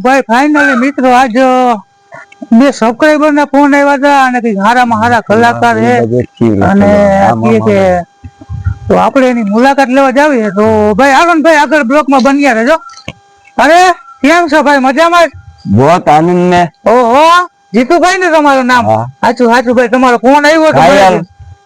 ભાई finally मित्रों आज બે સબસ્ક્રાઇબર ના ફોન આવ્યા હતા અને કઈ હારામાં હારા કલાકાર છે અને કહે કે તો આપણે એની મુલાકાત લેવા જાવીએ તો ભાઈ હાલો ને ભાઈ આગળ બ્લોક માં બન્યા રહેજો। અરે કેમ છો ભાઈ મજામાં? बहुत आनंद में। ओहो जीतूभाई ने તમારું નામ? હાચું હાચું ભાઈ તમારો ફોન આવ્યો તો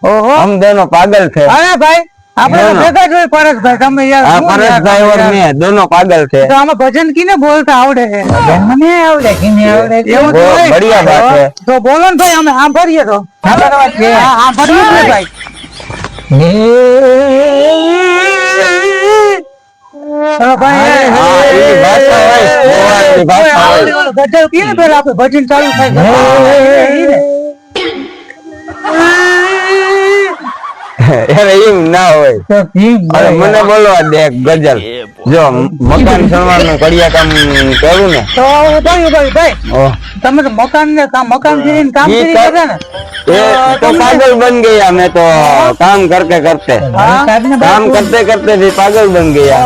ओहो हम दोनों पागल थे। अरे भाई આપણે ભેગા જોઈ પરેશભાઈ તમે યાર परेशभाई और मैं दोनों पागल थे। तो आમાં भजन किने बोलता आवड़े है? મને આવડે કિને આવડે એવું તો बढ़िया बात है। तो बोलो ने भाई અમે સાંભળીએ તો સાંભળવા છે। હા સાંભળીએ ને ભાઈ। चलो भाई ये भाषा है गजल की ने पहले આપણે ભજન ચાલુ થાય। यार एम ना होय तो अरे मने बोलवा दे गजल जो मकान सणવાનું કડિયા કામ કરું ને તો ભાઈ તમે તો મકાન ગીરીને કામ કરી કરે ને ये तो पागल बन गया। मैं तो काम करते करते भी पागल बन गया।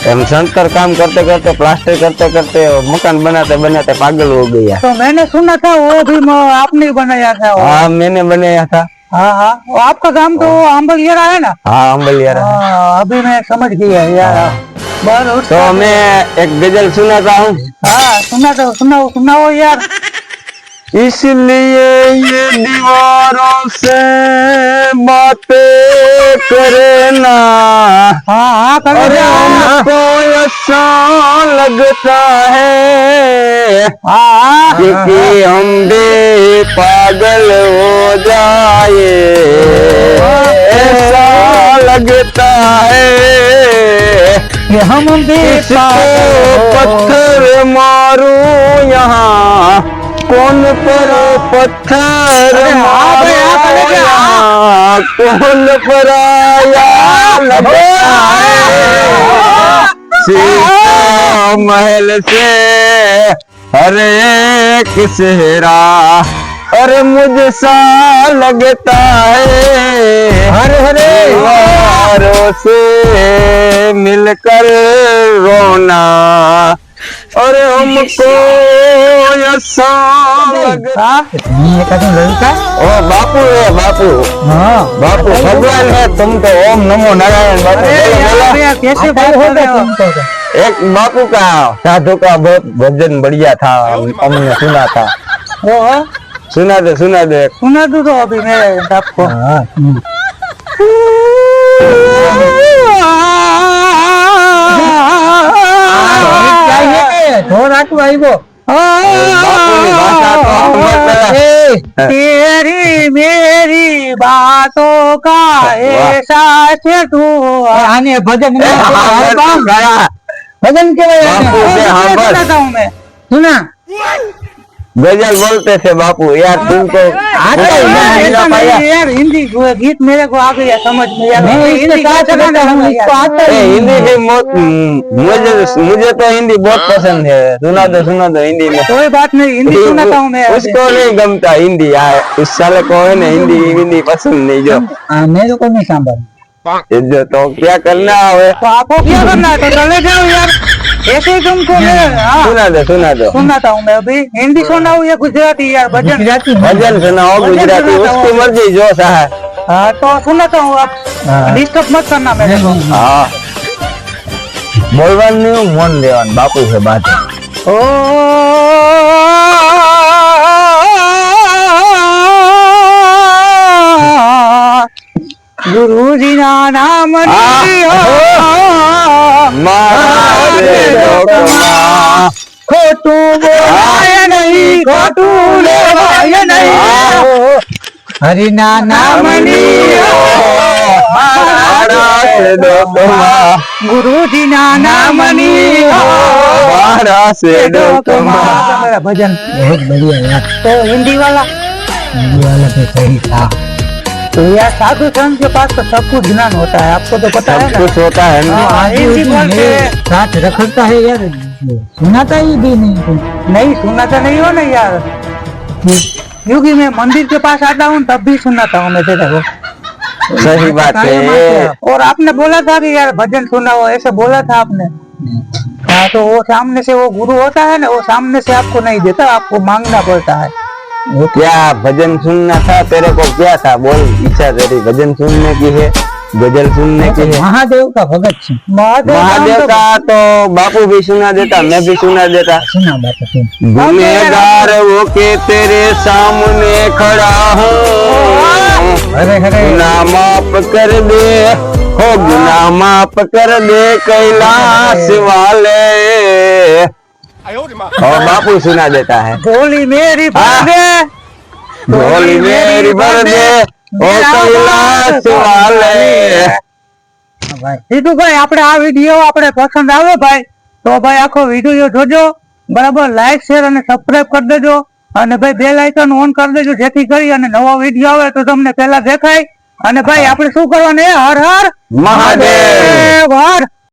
हम संतर काम करते करते प्लास्टर करते करते मकान बनाते बनाते पागल हो गया। तो मैंने सुना था वो भी आपने बनाया था? हाँ मैंने बनाया था। हाँ हाँ आपका काम तो अंबलियारा है ना? हाँ अंबलियारा। अभी मैं समझ गया यार। तो मैं एक गजल सुनाता हूँ। हाँ सुनाओ यार। इसलिए ये दीवारों से बातें करे ना। हाँ अरे हमको ऐसा लगता है कि हम भी पागल हो जाए। ऐसा लगता है कि हम भी पत्थर मारूं यहाँ कौन पर पत्थर कौन पर आया लगता है। सीता महल से हर एक सेहरा अरे मुझसा लगता है। हर दीवारों से मिलकर रोना और हमको ऐसा लगता ओ बापू है बापू। हाँ बापू भगवान है तुम तो। ओम नमो नारायण बापू। कैसे बात हो रहे हो? एक बापू का साधु का बहुत भजन बढ़िया था हमने सुना था। सुना दो तो अभी मैं आपको। तेरी मेरी बातों का ऐसा से तू आने भजन के सुनाता हूँ मैं। सुना गजल बोलते थे बापू यार तुमको यार हिंदी गीत मेरे को आ गया समझ में यार। हिंदी भी मुझे तो हिंदी बहुत पसंद है। सुना दो हिंदी में। कोई बात नहीं हिंदी सुनाता हूँ मैं। उसको नहीं गमता हिंदी यार उस साले को है ना हिंदी पसंद नहीं जो मेरे को नहीं सांभर जो तो क्या करना है तो आपको क्या करना है तो चले जाओ यार ऐसे ही तुमको सुना दो सुनाता हूँ मैं। अभी हिंदी सुनाऊँ या गुजराती यार? भजन सुनाओ गुजराती उसकी मर्जी जो सा है। हाँ तो सुनाता हूँ आप डिस्टर्ब मत करना मेरे को। हाँ बोलवान नहीं मन देवान बापू से बात। ओ गुरुजी ना नाम खोटू बोलाय नहीं खोटू लेवाय नहीं हरि ना नाम गुरुजी ना नाम मेरा भजन बहुत बढ़िया यार। तो हिंदी वाला तो सही था। तो यार साधु संत के पास तो सब कुछ ज्ञान होता है आपको तो पता है ना। कुछ होता है साथ रखता है यार। सुनाता ही भी नहीं सुनाता नहीं हो ना यार क्योंकि मैं मंदिर के पास आता हूँ तब भी सुनाता हूँ मैं तेरे को। सही बात है। और आपने बोला था कि यार भजन सुनाओ ऐसे बोला था आपने। हाँ तो वो सामने से वो गुरु होता है ना, वो सामने से आपको नहीं देता, आपको मांगना पड़ता है। क्या भजन सुनना था तेरे को? क्या था बोल, इच्छा तेरी भजन सुनने की है, गजल सुनने की है? महादेव का भगत छे। महादेव का तो बापू भी सुना देता, मैं भी सुना देता। सुना बात तुम। गुनहगार वो के तेरे सामने खड़ा हूँ, हरे हरे गुनाह माफ कर दे, हो गुनाह माफ कर दे कैलाश वाले। और बापू सुना देता है, भोली मेरी हाँ। बर्थडे, भोली मेरी बर्थडे ओ कैलाश वाले। ભાઈ સીધુભાઈ આપણે આ વિડીયો આપણે પસંદ આવે ભાઈ તો ભાઈ આખો વિડીયો જોજો, બરાબર, લાઈક શેર અને સબસ્ક્રાઇબ કરી દેજો, અને ભાઈ બેલ આઇકન ઓન કરી દેજો, જેથી કરી અને નવો વિડીયો આવે તો તમને પહેલા દેખાય। અને ભાઈ આપણે શું કરવાનું? હર હર મહાદેવ।